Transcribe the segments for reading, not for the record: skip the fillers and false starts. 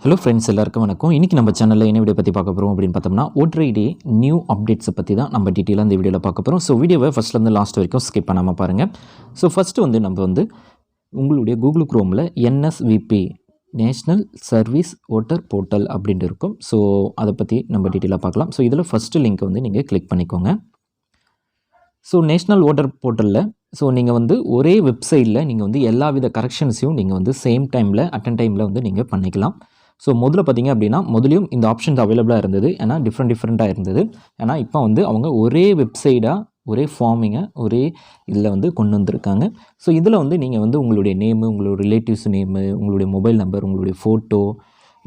Hello friends, எல்லாருக்கும் வணக்கம். இன்றைக்கி நம்ம சேனலில் என்ன வீடியோ பற்றி பார்க்க போகிறோம் அப்படின்னு பார்த்தோம்னா, ஓட்டர் ஐடி நியூ அப்டேட்ஸை பற்றி தான் நம்ம டீட்டெயிலாக இந்த வீடியோவில் பார்க்க போகிறோம். ஸோ வீடியோவை ஃபஸ்ட்லேருந்து லாஸ்ட் வரைக்கும் ஸ்கிப் பண்ணாமல் பாருங்கள். ஸோ ஃபஸ்ட்டு நம்ம உங்களுடைய கூகுள் குரோமில் NSVP national service voter portal அப்படின்ட்டு இருக்கும். ஸோ அதை பற்றி நம்ம டீட்டெயிலாக பார்க்கலாம். ஸோ இதில் ஃபஸ்ட்டு லிங்க் நீங்கள் கிளிக் பண்ணிக்கோங்க. ஸோ நேஷ்னல் ஓட்டர் போர்ட்டலில் நீங்கள் ஒரே வெப்சைட்டில் நீங்கள் எல்லா வித கரெக்ஷன்ஸையும் நீங்கள் சேம் டைமில் டைமில் நீங்கள் பண்ணிக்கலாம். ஸோ முதல்ல பார்த்திங்க அப்படின்னா முதலையும் இந்த ஆப்ஷன்ஸ் அவைலபிளாக இருந்தது. ஏன்னா டிஃப்ரெண்ட்டாக இருந்தது. ஏன்னா இப்போ அவங்க ஒரே வெப்சைட்டாக ஒரே ஃபார்மிங்கை ஒரே இதில் கொண்டு வந்திருக்காங்க. ஸோ இதில் நீங்கள் உங்களுடைய நேமு, உங்களோட ரிலேட்டிவ்ஸ் நேமு, உங்களுடைய மொபைல் நம்பர், உங்களுடைய ஃபோட்டோ,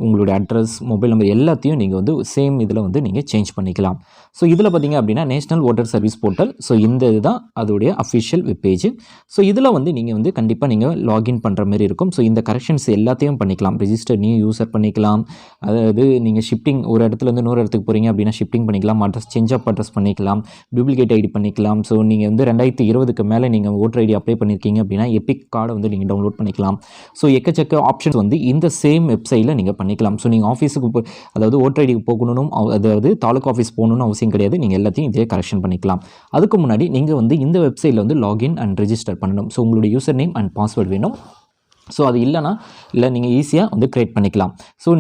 உங்களுடைய அட்ரஸ், மொபைல் நம்பர் எல்லாத்தையும் நீங்கள் சேம் இதில் நீங்கள் சேஞ்ச் பண்ணிக்கலாம். ஸோ இதில் பார்த்திங்க அப்படின்னா national voter service portal. So இந்த இதுதான் அதோடைய அஃபிஷியல் வெப்பேஜ். ஸோ இதில் நீங்கள் கண்டிப்பாக நீங்கள் லாகின் பண்ணுற மாதிரி இருக்கும். ஸோ இந்த கரெக்ஷன்ஸ் எல்லாத்தையும் பண்ணிக்கலாம். ரெஜிஸ்டர் நியூ யூசர் பண்ணிக்கலாம். அதாவது நீங்கள் ஷிஃப்டிங் ஒரு இடத்துலேருந்து இன்னொரு இடத்துக்கு போகிறீங்க அப்படின்னா ஷிஃப்டிங் பண்ணிக்கலாம். அட்ரஸ் சேஞ்ச் ஆஃப் அட்ரஸ் பண்ணிக்கலாம். டூப்ளிகேட் ஐடி பண்ணிக்கலாம். ஸோ நீங்கள் 2020க்கு மேலே நீங்கள் ஓட்டர் ஐடி அப்ளை பண்ணியிருக்கீங்க அப்படின்னா எபிக் கார்டை நீங்கள் டவுன்லோட் பண்ணிக்கலாம். ஸோ எக்கச்சக்க ஆப்ஷன்ஸ் இந்த சேம் வெப்சைட்டில் நீங்கள் பண்ணிக்கலாம். ஸோ நீங்கள் ஆஃபீஸுக்கு அதாவது ஓட்டர் ஐடிக்கு போகணும், அதாவது தாலுக்கா ஆஃபீஸ் போகணும்னு அவசியம் கிடையாது. நீங்கள் எல்லாத்தையும் இதே கரெக்ஷன் பண்ணிக்கலாம். அதுக்கு முன்னாடி நீங்கள் இந்த வெப்சைட்டில் லாகின் அண்ட் ரெஜிஸ்டர் பண்ணணும். ஸோ உங்களுடைய யூசர் நேம் அண்ட் பாஸ்வேர்டு வேணும். ஸோ அது இல்லைனா நீங்கள் ஈஸியாக க்ரியேட் பண்ணிக்கலாம். So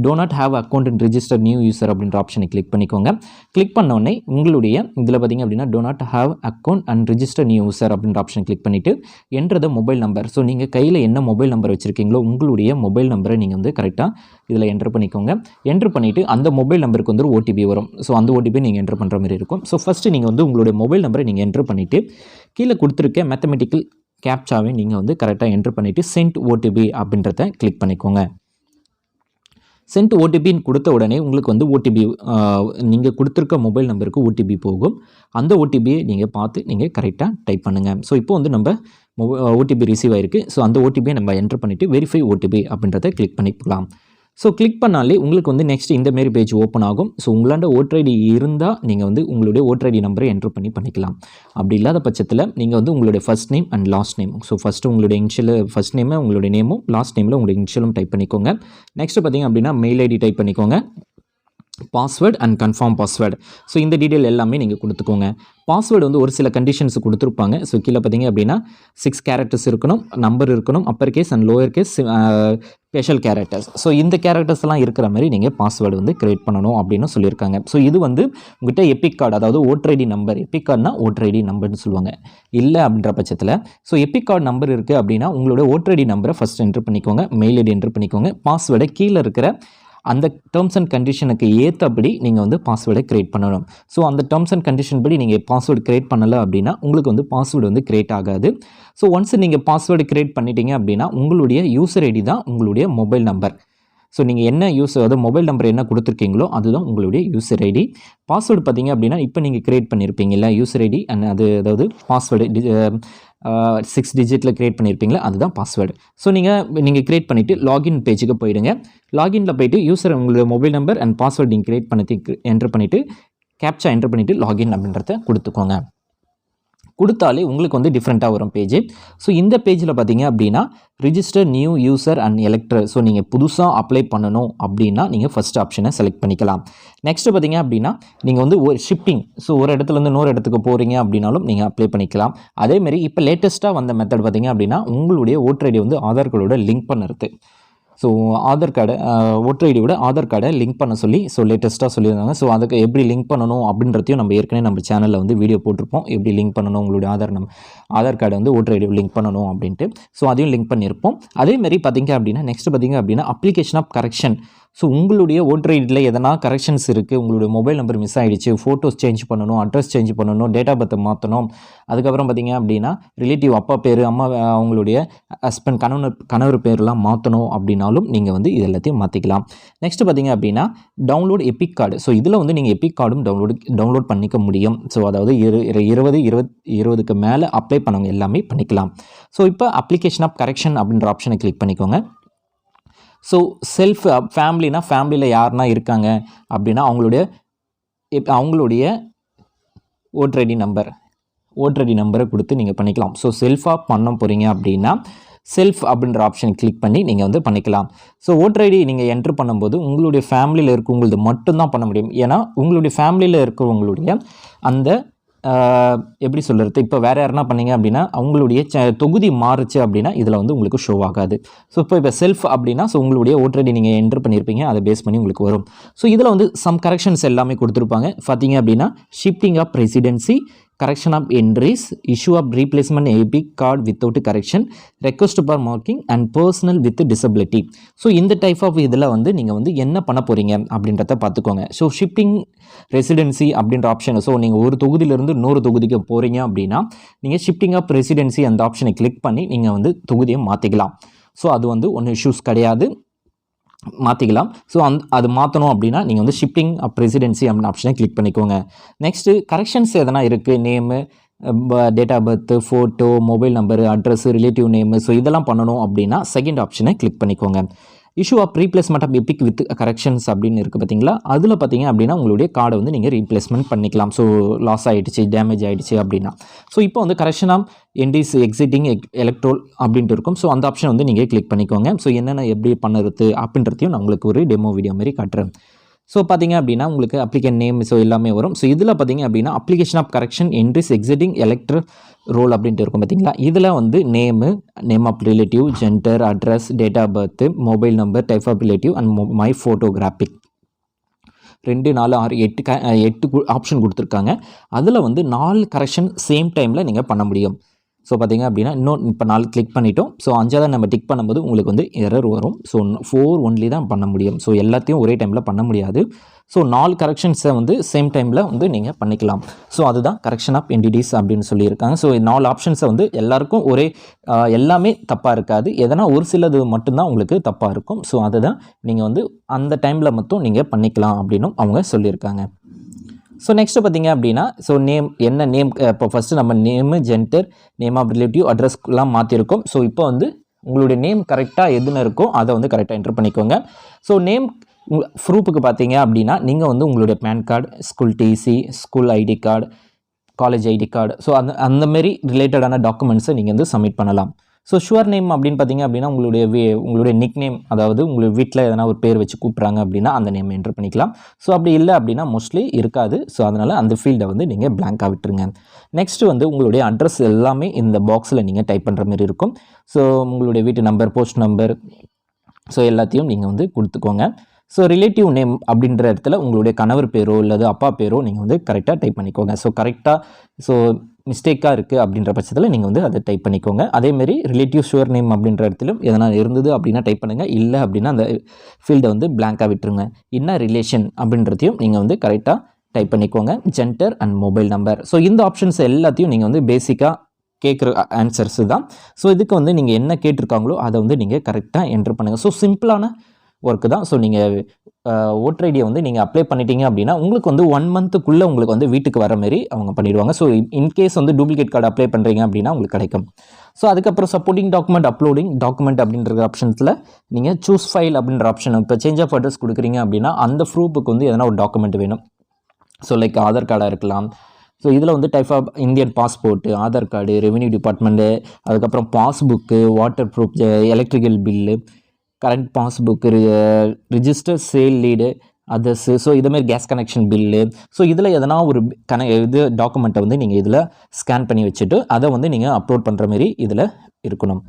do not have account and register new user அப்படின்ற ஆப்ஷனை கிளிக் பண்ணிக்கோங்க. கிளிக் பண்ணோடனே உங்களுடைய இதில் பார்த்திங்க அப்படின்னா do not have account and register new user அப்படின்ற ஆப்ஷன் கிளிக் பண்ணிவிட்டு என்ட்ரு மொபைல் நம்பர். ஸோ நீங்கள் கையில் என்ன மொபைல் நம்பர் வச்சுருக்கீங்களோ உங்களுடைய மொபைல் நம்பரை நீங்கள் கரெக்டாக இதில் என்ட்ரு பண்ணிக்கோங்க. என்ட்ரு பண்ணிவிட்டு அந்த மொபைல் நம்பருக்கு ஒரு ஓடிபி வரும். ஸோ அந்த ஓடிபி நீங்கள் என்ட்ரு பண்ணுற மாதிரி இருக்கும். ஸோ ஃபஸ்ட்டு நீங்கள் உங்களுடைய மொபைல் நம்பரை நீங்கள் என்ட்ரு பண்ணிவிட்டு கீழே கொடுத்துருக்க மேத்தமெட்டிக்கல் கேப்சாவை நீங்கள் கரெக்டாக என்ட்ரு பண்ணிவிட்டு சென்ட் ஓடிபி அப்படின்றத கிளிக் பண்ணிக்கோங்க. சென்ட் ஓடிபின்னு கொடுத்த உடனே உங்களுக்கு ஓடிபி நீங்கள் கொடுத்துருக்க மொபைல் நம்பருக்கு ஓடிபி போகும். அந்த ஓடிபியை நீங்கள் பார்த்து நீங்கள் கரெக்டாக டைப் பண்ணுங்கள். ஸோ இப்போ நம்ம ஓடிபி ரிசீவ் ஆகிருக்கு. ஸோ அந்த ஓடிபியை நம்ம என்ட்ரு பண்ணிவிட்டு வெரிஃபை ஓடிபி அப்படின்றத கிளிக் பண்ணிக்கலாம். ஸோ கிளிக் பண்ணாலே உங்களுக்கு நெக்ஸ்ட் இந்தமாரி பேஜ் ஓப்பன் ஆகும். ஸோ உங்களாண்ட ஓட்டர் ஐடி இருந்தால் நீங்கள் உங்களுடைய ஓட்டர் ஐடி நம்பரை என்ட்ரு பண்ணிக்கலாம். அப்படி இல்லாத பட்சத்தில் நீங்கள் உங்களுடைய first name and last name, so first உங்களுடைய இனிஷியல் ஃபர்ஸ்ட் நேமை உங்களுடைய நேமும் லாஸ்ட் நேமில் உங்களுடைய இனிஷியலும் டைப் பண்ணிக்கோங்க. நெக்ஸ்ட்டு பார்த்திங்க அப்படின்னா மெயில் ஐடி டைப் பண்ணிக்கோங்க. Password and confirm password. So இந்த டீட்டெயில் எல்லாமே நீங்கள் கொடுத்துக்கோங்க. பாஸ்வேர்டு ஒரு சில கண்டிஷன்ஸ் கொடுத்துருப்பாங்க. ஸோ கீழே பார்த்திங்க அப்படின்னா 6 கேரக்டர்ஸ் இருக்கணும், நம்பர் இருக்கணும், upper case and lower case, special characters. So இந்த கேரக்டர்ஸ் எல்லாம் இருக்கிற மாதிரி நீங்கள் பாஸ்வேர்டு க்ரியேட் பண்ணணும் அப்படின்னு சொல்லியிருக்காங்க. ஸோ இது உங்கள்கிட்ட எபிக் கார்டு, அதாவது ஓட்டர் ஐடி நம்பர், எபிக் கார்டுனா ஓட்டர் ஐடி நம்பர்னு சொல்லுவாங்க. இல்லை அப்படின்ற பட்சத்தில் ஸோ எபிக் கார்டு நம்பர் இருக்குது அப்படின்னா உங்களோட ஓட்டர் ஐடி நம்பரை ஃபஸ்ட் என்ட்ரு பண்ணிக்கோங்க. மெயில் ஐடி என்ட்ரு பண்ணிக்கோங்க. பாஸ்வேர்டை கீழே இருக்கிற அந்த டேர்ம்ஸ் அண்ட் கண்டிஷனுக்கு ஏற்றபடி நீங்கள் பாஸ்வேர்டை க்ரியேட் பண்ணணும். ஸோ அந்த டேர்ம்ஸ் அண்ட் கண்டிஷன் படி நீங்கள் பாஸ்வேர்டு க்ரியேட் பண்ணலை அப்படின்னா உங்களுக்கு பாஸ்வேர்டு க்ரியேட் ஆகாது. ஸோ ஒன்ஸ் நீங்கள் பாஸ்வேர்டு க்ரியேட் பண்ணிட்டீங்க அப்படின்னா உங்களுடைய யூசர் ஐடி தான் உங்களுடைய மொபைல் நம்பர். ஸோ நீங்கள் என்ன அதாவது மொபைல் நம்பர் என்ன கொடுத்துருக்கீங்களோ அதுதான் உங்களுடைய யூசர் ஐடி. பாஸ்வேர்டு பார்த்தீங்க அப்படின்னா இப்போ நீங்கள் க்ரியேட் பண்ணியிருப்பீங்களா யூசர் ஐடி அண்ட் அதாவது பாஸ்வேர்டு 6 டிஜிட்டில் க்ரியேட் பண்ணியிருப்பீங்களா அதுதான் பாஸ்வேர்டு. ஸோ நீங்கள் க்ரியேட் பண்ணிவிட்டு லாகின் பேஜுக்கு போயிடுங்க. லாகினில் போய்ட்டு யூசர் உங்களுடைய மொபைல் நம்பர் அண்ட் பாஸ்வேர்டு நீங்கள் க்ரியேட் பண்ணி என்ட்ரு பண்ணிவிட்டு கேப்சா என்ட்ரு பண்ணிவிட்டு லாகின் அப்படின்றத கொடுத்துக்கோங்க. கொடுத்தாலே உங்களுக்கு டிஃப்ரெண்ட்டாக வரும் பேஜ். ஸோ இந்த பேஜில் பார்த்தீங்க அப்படின்னா register new user and elector. So நீங்கள் புதுசாக அப்ளை பண்ணணும் அப்படின்னா நீங்கள் ஃபஸ்ட் ஆப்ஷனை செலக்ட் பண்ணிக்கலாம். நெக்ஸ்ட்டு பார்த்தீங்க அப்படின்னா நீங்கள் ஒரு ஷிஃப்டிங், ஸோ ஒரு இடத்துலேருந்து இன்னொரு இடத்துக்கு போகிறீங்க அப்படின்னாலும் நீங்கள் அப்ளை பண்ணிக்கலாம். அதேமாதிரி இப்போ லேட்டஸ்ட்டாக வந்த மெத்தட் பார்த்தீங்க அப்படின்னா உங்களுடைய ஓட்டர் ஐடி ஆதார் கார்டோட லிங்க் பண்ணுறது. ஸோ ஆதார் கார்டை ஓட்டர் ஐடியோட ஆதார் கார்டை லிங்க் பண்ண சொல்லி லேட்டஸ்ட்டாக சொல்லியிருந்தாங்க. ஸோ அதுக்கு எப்படி லிங்க் பண்ணணும் அப்படின்றதையும் நம்ம ஏற்கனவே நம்ம சேனலில் வீடியோ போட்டிருப்போம். எப்படி லிங்க் பண்ணணும் உங்களுடைய ஆதார் கார்டை ஓட்டர் ஐடியோ லிங்க் பண்ணணும் அப்படின்ட்டு. ஸோ அதையும் லிங்க் பண்ணியிருப்போம். அதேமாதிரி பார்த்திங்க அப்படின்னா நெக்ஸ்ட் பார்த்திங்க அப்படின்னா அப்ளிகேஷன் ஆஃப் கரெக்ஷன். ஸோ உங்களுடைய ஓட்டர் ஐடியில் எதனா கரெக்ஷன்ஸ் இருக்குது, உங்களுடைய மொபைல் நம்பர் மிஸ் ஆகிடுச்சு, ஃபோட்டோஸ் சேஞ்ச் பண்ணணும், அட்ரஸ் சேஞ்ச் பண்ணணும், டேட் ஆஃப் பர்த்தை மாற்றணும், அதுக்கப்புறம் பார்த்திங்க அப்படின்னா ரிலேட்டிவ் அப்பா பேர், அம்மா அவங்களுடைய ஹஸ்பண்ட் கணவர் பேர்லாம் மாற்றணும் அப்படின்னாலும் நீங்கள் இது எல்லாத்தையும் மாற்றிக்கலாம். நெக்ஸ்ட் பார்த்திங்க அப்படின்னா டவுன்லோட் எபிக் கார்டு. ஸோ இதில் நீங்கள் எபிக் கார்டும் டவுன்லோட் பண்ணிக்க முடியும். ஸோ அதாவது 20க்கு மேலே அப்ளை பண்ணவங்க எல்லாமே பண்ணிக்கலாம். ஸோ இப்போ அப்ளிகேஷன் ஆஃப் கரெக்ஷன் அப்படின்ற ஆப்ஷனை கிளிக் பண்ணிக்கோங்க. ஸோ செல்ஃப் ஃபேமிலியில் யாருன்னா இருக்காங்க அப்படின்னா அவங்களுடைய ஓட்டர் ஐடி நம்பரை கொடுத்து நீங்கள் பண்ணிக்கலாம். ஸோ செல்ஃபாக பண்ண போகிறீங்க அப்படின்னா செல்ஃப் அப்படின்ற ஆப்ஷன் கிளிக் பண்ணி நீங்கள் வந்து பண்ணிக்கலாம். ஸோ ஓட்டர் ஐடி நீங்கள் என்ட்ரு பண்ணும்போது உங்களுடைய ஃபேமிலியில் இருக்கவங்களது மட்டும்தான் பண்ண முடியும். ஏன்னா உங்களுடைய ஃபேமிலியில் இருக்கிறவங்களுடைய அந்த எப்படி சொல்கிறது, இப்போ வேறு யாருன்னா பண்ணீங்க அப்படின்னா அவங்களுடைய தொகுதி மாறுச்சு அப்படின்னா இதில் வந்து உங்களுக்கு ஷோ ஆகாது. ஸோ இப்போ செல்ஃப் அப்படின்னா ஸோ உங்களுடைய ஓட்டர் ஐடி நீங்கள் என்ட்ரு பண்ணியிருப்பீங்க, அதை பேஸ் பண்ணி உங்களுக்கு வரும். ஸோ இதில் வந்து சம் கரெக்ஷன்ஸ் எல்லாமே கொடுத்துருப்பாங்க. பார்த்தீங்க அப்படின்னா shifting of residency, correction of entries, issue of replacement epic card without correction, request for marking and personal with disability. So இந்த டைப் ஆஃப் இதில் வந்து நீங்கள் வந்து என்ன பண்ண போகிறீங்க அப்படின்றத பார்த்துக்கோங்க. ஸோ ஷிஃப்டிங் ரெசிடென்சி அப்படின்ற ஆப்ஷன், ஸோ நீங்கள் ஒரு தொகுதியிலிருந்து இன்னொரு தொகுதிக்கு போகிறீங்க அப்படின்னா நீங்கள் ஷிஃப்டிங் ஆஃப் ரெசிடென்சி அந்த ஆப்ஷனை கிளிக் பண்ணி நீங்கள் வந்து தொகுதியை மாற்றிக்கலாம். ஸோ அது வந்து ஒன்றும் இஷ்யூஸ் கிடையாது, மாற்றிக்கலாம். ஸோ அது மாற்றணும் அப்படின்னா நீங்கள் வந்து ஷிஃப்டிங் அப் ரெசிடென்சி அப்படின்னு ஆப்ஷனை கிளிக் பண்ணிக்கோங்க. நெக்ஸ்ட்டு கரெக்ஷன்ஸ் எதனா இருக்குது, name, date of birth, photo, mobile number, address, relative name, so இதெல்லாம் பண்ணணும் அப்படின்னா செகண்ட் ஆப்ஷனை கிளிக் பண்ணிக்கோங்க. Issue of replacement of EPIC with corrections அப்படின்னு இருக்குது பார்த்தீங்களா, அதில் பார்த்தீங்க அப்படின்னா உங்களுடைய கார்டை வந்து நீங்கள் ரீப்ளேஸ்மெண்ட் பண்ணிக்கலாம். ஸோ லாஸ் ஆகிடுச்சு, டேமேஜ் ஆகிடுச்சு அப்படின்னா. ஸோ இப்போ வந்து கரெக்ஷன் ஆஃப் என்டிஸ் எக்ஸிட்டிங் எலக்ட்ரோல் அப்படின்ட்டு இருக்கும். ஸோ அந்த ஆப்ஷன் வந்து நீங்கள் கிளிக் பண்ணிக்கோங்க. ஸோ என்னென்ன எப்படி பண்ணுறது அப்படின்றதையும் நான் உங்களுக்கு ஒரு டெமோ வீடியோ மாதிரி காட்டுறேன். ஸோ பார்த்தீங்க அப்படின்னா உங்களுக்கு அப்ளிகேஷன் நேம் ஸோ எல்லாமே வரும். ஸோ இதில் பார்த்தீங்க அப்படின்னா application of correction entries existing electoral roll அப்படின்ட்டு இருக்கும் பார்த்தீங்களா, இதில் வந்து name, name of relative, gender, address, date of birth, mobile number, type of relative and my photographic 2, 4, 6, 8 option கொடுத்துருக்காங்க. அதில் வந்து 4 கரெக்ஷன் சேம் டைமில் நீங்கள் பண்ண முடியும். ஸோ பார்த்தீங்க அப்படின்னா இப்போ 4 கிளிக் பண்ணிட்டோம். ஸோ 5ஆவது நம்ம டிக் பண்ணும்போது உங்களுக்கு வந்து எரர் வரும். ஸோ 4 ஒன்லி தான் பண்ண முடியும். ஸோ எல்லாத்தையும் ஒரே டைமில் பண்ண முடியாது. ஸோ 4 கரெக்ஷன்ஸை வந்து சேம் டைமில் வந்து நீங்கள் பண்ணிக்கலாம். ஸோ அதுதான் கரெக்ஷன் ஆஃப் என்டிட்டிஸ் அப்படின்னு சொல்லியிருக்காங்க. ஸோ 4 ஆப்ஷன்ஸை வந்து எல்லாருக்கும் ஒரே எல்லாமே தப்பாக இருக்காது, எதனா ஒரு சிலது மட்டும்தான் உங்களுக்கு தப்பாக இருக்கும். ஸோ அதுதான் நீங்கள் வந்து அந்த டைமில் மட்டும் நீங்கள் பண்ணிக்கலாம் அப்படின்னும் அவங்க சொல்லியிருக்காங்க. ஸோ நெக்ஸ்ட்டு பார்த்தீங்க அப்படின்னா ஸோ நேம் என்ன நேம், இப்போ ஃபஸ்ட்டு நம்ம name, gender, name of relative, அட்ரஸ்லாம் மாற்றிருக்கோம். ஸோ இப்போ வந்து உங்களுடைய நேம் கரெக்டாக எதுன்னு இருக்கோ அதை வந்து கரெக்டாக என்ட்ரு பண்ணிக்கோங்க. ஸோ நேம் ப்ரூஃபுக்கு பார்த்தீங்க அப்படின்னா நீங்கள் வந்து உங்களுடைய PAN card, school TC, school ID card, college ID card, so அந்தமாரி ரிலேட்டடான டாக்குமெண்ட்ஸை நீங்கள் வந்து சப்மிட் பண்ணலாம். ஸோ ஷுவர் நேம் அப்படின்னு பார்த்தீங்க அப்படின்னா உங்களுடைய நிக் நேம், அதாவது உங்களுடைய வீட்டில் எதனா ஒரு பேர் வச்சு கூப்பிட்றாங்க அப்படின்னா அந்த நேம் என்ட்ரு பண்ணிக்கலாம். ஸோ அப்படி இல்லை அப்படின்னா மோஸ்ட்லி இருக்காது. ஸோ அதனால் அந்த ஃபீல்டை வந்து நீங்கள் பிளாங்காக விட்டுருங்க. நெக்ஸ்ட்டு வந்து உங்களுடைய அட்ரஸ் எல்லாமே இந்த பாக்ஸில் நீங்கள் டைப் பண்ணுற மாதிரி இருக்கும். ஸோ உங்களுடைய வீட்டு நம்பர், போஸ்ட் நம்பர், ஸோ எல்லாத்தையும் நீங்கள் வந்து கொடுத்துக்கோங்க. ஸோ ரிலேட்டிவ் நேம் அப்படின்ற இடத்துல உங்களுடைய கணவர் பேரோ இல்லது அப்பா பேரோ நீங்கள் வந்து கரெக்டாக டைப் பண்ணிக்கோங்க. ஸோ கரெக்டாக ஸோ மிஸ்டேக்காக இருக்குது அப்படின்ற பட்சத்தில் நீங்கள் வந்து அதை டைப் பண்ணிக்கோங்க. அதேமாரி ரிலேட்டிவ் ஷுவர் நேம் அப்படின்ற இடத்துலையும் எதனா இருந்தது அப்படின்னா டைப் பண்ணுங்கள், இல்லை அப்படின்னா அந்த ஃபீல்டை வந்து பிளாங்காக விட்டுருங்க. என்ன ரிலேஷன் அப்படின்றதையும் நீங்கள் வந்து கரெக்டாக டைப் பண்ணிக்கோங்க. Gender and mobile number, so இந்த ஆப்ஷன்ஸ் எல்லாத்தையும் நீங்கள் வந்து பேசிக்காக கேட்குற ஆன்சர்ஸு தான். ஸோ இதுக்கு வந்து நீங்கள் என்ன கேட்டிருக்காங்களோ அதை வந்து நீங்கள் கரெக்டாக என்ட்ரு பண்ணுங்கள். ஸோ சிம்பிளான ஒர்க்கு தான். ஸோ நீங்கள் ஓட்டர் ஐடியை வந்து நீங்கள் அப்ளை பண்ணிட்டீங்க அப்படின்னா உங்களுக்கு வந்து 1 மந்த்துக்குள்ளே உங்களுக்கு வந்து வீட்டுக்கு வர மாதிரி அவங்க பண்ணிடுவாங்க. ஸோ இன்கேஸ் வந்து டூப்ளிகேட் கார்டு அப்ளை பண்ணுறீங்க அப்படின்னா உங்களுக்கு கிடைக்கும். ஸோ அதுக்கப்புறம் சப்போர்ட்டிங் டாக்குமெண்ட், அப்லோடிங் டாக்குமெண்ட் அப்படின்ற ஆப்ஷன்ஸில் நீங்கள் சூஸ் ஃபைல் அப்படின்ற ஆப்ஷன், இப்போ சேஞ்ச் ஆஃப் அட்ரஸ் கொடுக்குறீங்க அப்படின்னா அந்த ப்ரூஃபுக்கு வந்து எதனா ஒரு டாக்குமெண்ட் வேணும். ஸோ லைக் ஆதார் கார்டாக இருக்கலாம். ஸோ இதில் வந்து type of Indian passport, Aadhaar card, revenue department, அதுக்கப்புறம் passbook, water proof, electrical bill, current passbook, register sale deed, others, so இதுமாரி கேஸ் கனெக்ஷன் பில்லு. ஸோ இதில் எதனா ஒரு டாக்குமெண்ட்டை வந்து நீங்கள் இதில் ஸ்கேன் பண்ணி வச்சுட்டு அதை வந்து நீங்கள் அப்லோட் பண்ணுற மாரி இதில் இருக்கணும்.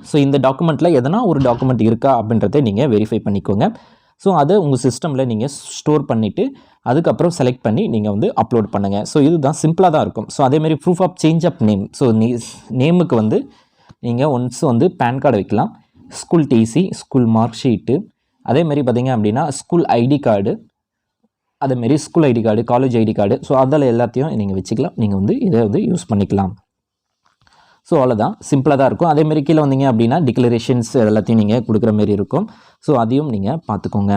ஸோ இந்த டாக்குமெண்ட்டில் எதனா ஒரு டாக்குமெண்ட் இருக்கா அப்படின்றத நீங்கள் வெரிஃபை பண்ணிக்கோங்க. ஸோ அதை உங்கள் சிஸ்டமில் நீங்கள் ஸ்டோர் பண்ணிவிட்டு அதுக்கப்புறம் செலக்ட் பண்ணி நீங்கள் வந்து அப்லோட் பண்ணுங்கள். ஸோ இதுதான் சிம்பிளாக தான் இருக்கும். ஸோ அதேமாதிரி proof of change of name, so நேமுக்கு வந்து நீங்கள் ஒன்ஸ் வந்து பேன் கார்டு வைக்கலாம், school TC, school mark sheet, அதேமாரி பார்த்தீங்க அப்படின்னா ஸ்கூல் ஐடி கார்டு, அதேமாரி school ID card, college ID card, so அதில் எல்லாத்தையும் நீங்கள் வச்சுக்கலாம். நீங்கள் வந்து இதை வந்து யூஸ் பண்ணிக்கலாம். ஸோ அவ்வளோதான், சிம்பிளாக தான் இருக்கும். அதேமாரி கீழே வந்தீங்க அப்படின்னா டிக்ளரேஷன்ஸ் எல்லாத்தையும் நீங்கள் கொடுக்குற மாரி இருக்கும். ஸோ அதையும் நீங்கள் பார்த்துக்கோங்க.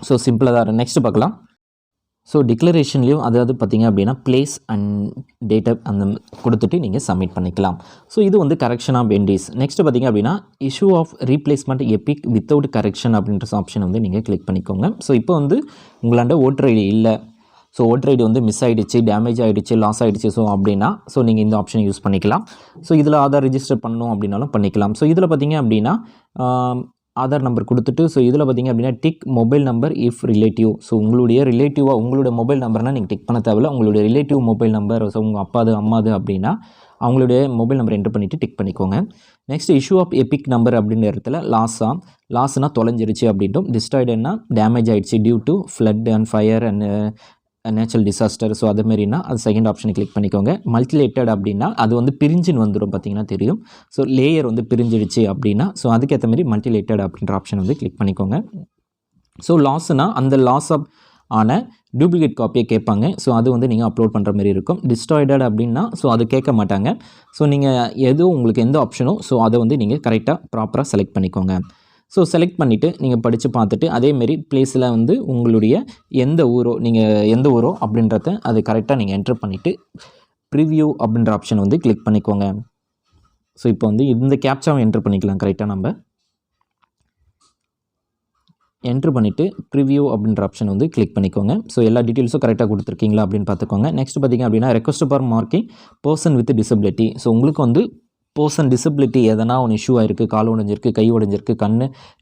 ஸோ சிம்பிளாக தான் இருக்கும். நெக்ஸ்ட்டு பார்க்கலாம். ஸோ டிக்ளரேஷன்லேயும் அதாவது பார்த்திங்க அப்படின்னா பிளேஸ் அண்ட் டேட்டா அந்த கொடுத்துட்டு நீங்கள் சப்மிட் பண்ணிக்கலாம். ஸோ இது வந்து கரெக்ஷன் ஆஃப் என்டிஸ். நெக்ஸ்ட்டு பார்த்திங்க அப்படின்னா issue of replacement EPIC without correction அப்படின்ற ஆப்ஷன் வந்து நீங்கள் கிளிக் பண்ணிக்கோங்க. ஸோ இப்போ வந்து உங்களாண்ட ஓட்டர் ஐடி இல்லை, ஸோ ஓட்டர் ஐடி வந்து மிஸ் ஆகிடுச்சு, டேமேஜ் ஆகிடுச்சு, லாஸ் ஆகிடுச்சு ஸோ அப்படின்னா ஸோ நீங்கள் இந்த ஆப்ஷனை யூஸ் பண்ணிக்கலாம். ஸோ இதில் ஆதார் ரிஜிஸ்டர் பண்ணணும் அப்படின்னாலும் பண்ணிக்கலாம். ஸோ இதில் பார்த்தீங்க அப்படின்னா ஆதார் நம்பர் கொடுத்துட்டு ஸோ இதில் பார்த்தீங்க அப்படின்னா tick mobile number if relative. So உங்களுடைய ரிலேட்டிவாக உங்களுடைய மொபைல் நம்பர்னால் நீங்கள் டிக் பண்ண தேவையில்ல. உங்களுடைய ரிலேட்டிவ் மொபைல் நம்பர் ஸோ உங்கள் அப்பாது அம்மாது அப்படின்னா அவங்களுடைய மொபைல் நம்பர் என்ட்ரு பண்ணிவிட்டு டிக் பண்ணிக்கோங்க. Next issue of EPIC number அப்படின்ற இடத்துல லாஸ்னால் தொலைஞ்சிருச்சு அப்படின்ட்டும், டிஸ்ட்ராய்டுன்னா டேமேஜ் ஆகிடுச்சு due to flood and fire and natural disaster. So அதுமாரினா அது செகண்ட் ஆப்ஷனை கிளிக் பண்ணிக்கோங்க. மல்டிலேட்டட் அப்படின்னா அது வந்து பிரிஞ்சுன்னு வந்துடும் பார்த்தீங்கன்னா தெரியும். ஸோ லேயர் வந்து பிரிஞ்சிடுச்சு அப்படின்னா ஸோ அதுக்கேற்ற மாதிரி மல்டிலேட்டட் அப்படின்ற ஆப்ஷன் வந்து கிளிக் பண்ணிக்கோங்க. ஸோ லாஸ்னால் அந்த லாஸ் ஆன டூப்ளிகேட் காப்பியை கேட்பாங்க. ஸோ அது வந்து நீங்கள் அப்லோட் பண்ணுற மாதிரி இருக்கும். டிஸ்ட்ராய்டட் அப்படின்னா ஸோ அது கேட்க மாட்டாங்க. ஸோ நீங்கள் எதுவும் உங்களுக்கு எந்த ஆப்ஷனோ ஸோ அதை வந்து நீங்கள் கரெக்டாக ப்ராப்பராக செலக்ட் பண்ணிக்கோங்க. ஸோ செலக்ட் பண்ணிவிட்டு நீங்கள் படித்து பார்த்துட்டு அதேமாரி ப்ளேஸில் வந்து உங்களுடைய எந்த ஊரோ அப்படின்றத அது கரெக்டாக நீங்கள் என்ட்ரு பண்ணிவிட்டு ப்ரிவ்யூ அப்படின்ற ஆப்ஷன் வந்து கிளிக் பண்ணிக்கோங்க. ஸோ இப்போ வந்து இந்த கேப்சாவை என்ட்ரு பண்ணிக்கலாம். கரெக்டாக நம்ம என்ட்ரு பண்ணிவிட்டு ப்ரிவ்யூ அப்படின்ற ஆப்ஷன் வந்து கிளிக் பண்ணிக்கோங்க. ஸோ எல்லா டீட்டெயில்ஸும் கரெக்டாக கொடுத்துருக்கீங்களா அப்படின்னு பார்த்துக்கோங்க. நெக்ஸ்ட் பார்த்திங்க அப்படின்னா request for marking person with disability. So உங்களுக்கு வந்து பர்சன் டிசபிலிட்டி எதனா ஒன்று இஷ்யூ ஆகிருக்கு, கால் உடைஞ்சிருக்கு, கை உடைஞ்சிருக்கு, கண்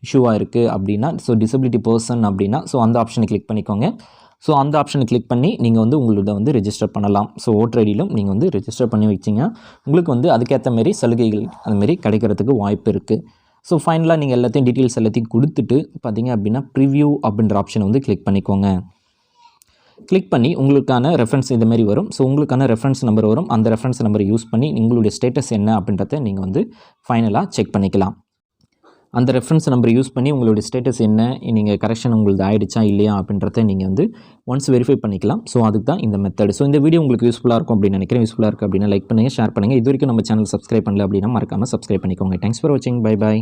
இஷ்யூ ஆகிருக்கு அப்படின்னா ஸோ டிசபிலிட்டி பர்சன் அப்படின்னா ஸோ அந்த ஆப்ஷனை கிளிக் பண்ணிக்கோங்க. ஸோ அந்த ஆப்ஷனை கிளிக் பண்ணி நீங்கள் வந்து உங்களோட வந்து ரெஜிஸ்டர் பண்ணலாம். ஸோ ஓட்டர் ஐடியிலும் நீங்கள் வந்து ரெஜிஸ்டர் பண்ணி வச்சிங்கன்னா உங்களுக்கு வந்து அதுக்கேற்ற மாரி சலுகைகள் அதுமாரி கிடைக்கிறதுக்கு வாய்ப்பு இருக்குது. ஸோ ஃபைனலாக நீங்கள் எல்லாத்தையும் டீட்டெயில்ஸ் எல்லாத்தையும் கொடுத்துட்டு பார்த்தீங்க அப்படின்னா ப்ரிவ்யூ அப்படின்ற ஆப்ஷனை வந்து கிளிக் பண்ணிக்கோங்க. கிளிக் பண்ணி உங்களுக்கான ரெஃபரன்ஸ் இதுமாரி வரும். ஸோ உங்களுக்கான ரெஃபரன்ஸ் நம்பர் வரும். அந்த ரெஃபரன்ஸ் நம்பரை யூஸ் பண்ணி உங்களுடைய ஸ்டேட்டஸ் என்ன அப்படின்றத நீங்கள் வந்து ஃபைனலாக செக் பண்ணிக்கலாம். அந்த ரெஃபரன்ஸ் நம்பரை யூஸ் பண்ணி உங்களுடைய ஸ்டேட்டஸ் என்ன, நீங்கள் கரெக்ஷன் உங்களுக்கு ஆகிடுச்சா இல்லையா அப்படின்றத நீங்கள் வந்து ஒன்ஸ் வெரிஃபை பண்ணிக்கலாம். ஸோ அதுக்கு தான் இந்த மெத்தட். ஸோ இந்த வீடியோ உங்களுக்கு யூஸ்ஃபுல்லாக இருக்கும் அப்படின்னு நினைக்கிறேன். யூஸ்ஃபுல்லாக இருக்குது அப்படின்னா லைக் பண்ணுங்கள், ஷேர் பண்ணுங்கள். இது வரைக்கும் நம்ம சேனல் சப்ஸ்கிரைப் பண்ணல அப்படின்னா மறக்காமல் சப்ஸ்கிரைப் பண்ணிக்கோங்க. தேங்க்ஸ் ஃபார் வாட்சிங். Bye bye.